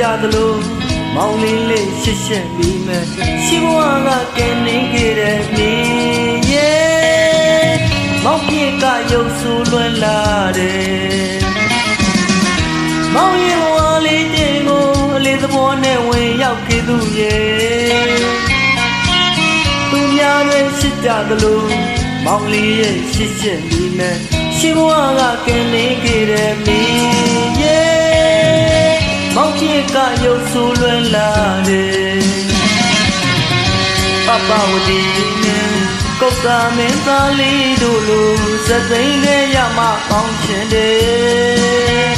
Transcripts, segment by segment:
ကြသလိုမောင်လေးလေးရှစ်ရှက်ပြီးမဲ့ရှိဘဝကကဲနေခဲ့တဲ့မင်းရဲ့မောင်ပြေကရုပ်ဆူလွန်လာတယ်မောင်ရင်ဝါလေးတင်ကိုအလေးသဘောနဲ့ဝင်ရောက်ခဲ့သူရဲ့သူများပဲရှစ်ကြသလိုမောင်လေးရဲ့ရှစ်ရှက်ပြီးမဲ့ရှိဘဝကကဲနေခဲ့တဲ့မင်းရဲ့မောင်ပြေကရုပ်ဆူလွန်လာတယ်ပပဝတီနဲ့ကုတ်တာမင်းသားလေးတို့လိုစသိန်းနဲ့ရမပေါင်းရှင်တယ်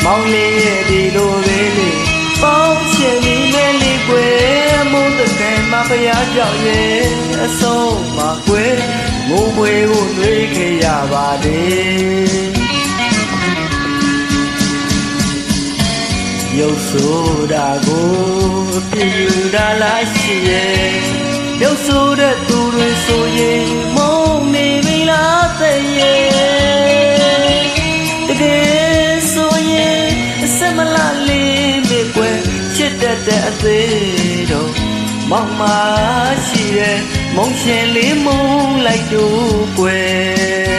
မောင်လေးရဲ့ဒီလိုလေးလေးပေါင်းရှင်ပြီးမဲ့လေးကွယ်မုန်းတဲ့ကံမဖျားကြောက်ရဲ့အဆုံးမှာကွယ်ငိုမွေကိုနှွေးခဲ့ရပါတယ်ရုပ်ဆိုတာကိုပြည့်ယူတာလားရှိရဲ့ရုပ်ဆိုတဲ့သူတွေဆိုရင်မုန်းနေပြီလားတဲ့ရဲ့တကယ်ဆိုရင်အစမလာလေးမေကွယ်ချစ်တဲ့အသေးတော့မောင်မရှိတဲ့မုန်းရှင်လေးမုန်းလိုက်တို့ကွယ်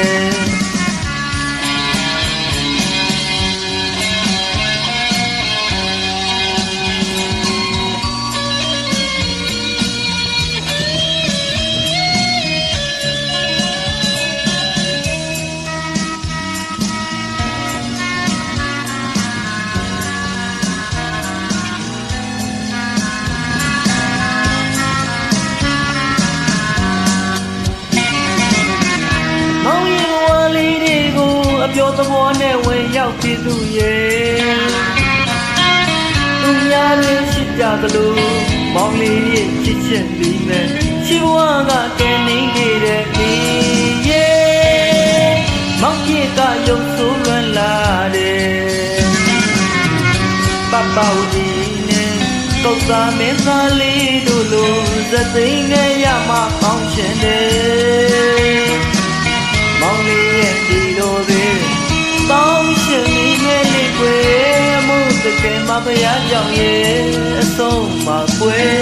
ပြောသဘောနဲ့ဝင်ရောက်ပြည်သူရဲ့သူများလေးရှိကြသလိုမောင်လေးရဲ့ချစ်ချက်ပြီးမဲ့ရှိဘဝကကဲနေခဲ့တဲ့ဒီရဲ့မောင်ပြေကရုပ်ဆိုးလွန်လာတယ်ပပဝတီနဲ့ကုတ်သားမင်းသားလေးတို့လိုစသိန်းနဲ့ရမပေါင်းရှင်တယ်မောင်လေးရဲ့ဒီလိုပေါင်းရှင်မိနဲ့လေးကွယ်မို့တကယ်မဖျားကြောင်ရဲ့အဆုံးမှာကွယ်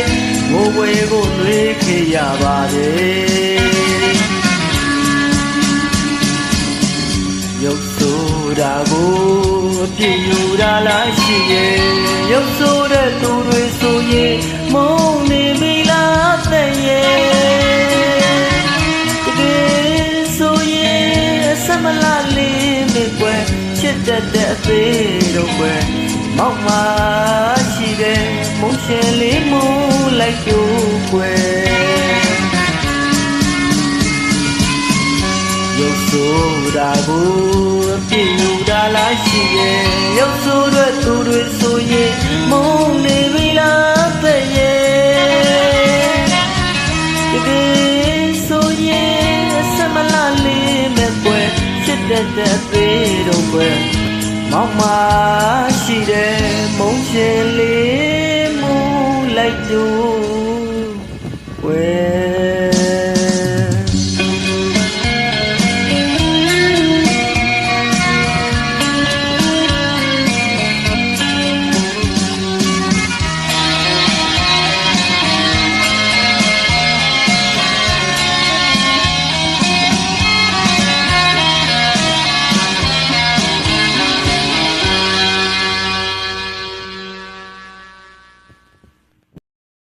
ငိုဝဲကိုနှွေးခဲ့ရပါတယ်ရုပ်ဆိုတာကိုအပြည့်ယူတာလားရှိရဲ့ရုပ်ဆိုတဲ့သူတွေဆိုရင်မုန်းနေပြီလားတဲ့ရဲ့တကယ်ဆိုရင်အစမလာလေးကွယ်ချစ်တဲ့အသေးတို့ကွယ်မောက်မရှိတဲ့မုန်းရှင်လေးမုန်းလိုက်တို့ကွယ်ရုပ်ဆိုတာကိုအပြည့်ယူတာလားရှိရဲ့ရုပ်ဆိုတဲ့သူတွေဆိုရင်မုန်းနေပြီလားတဲ့ရဲ့တကယ်ဆိုရင်အစမလာလေးမဲ့ကွယ်တဲ့အသေးတို့ကွယ်မောင်မရှိတဲ့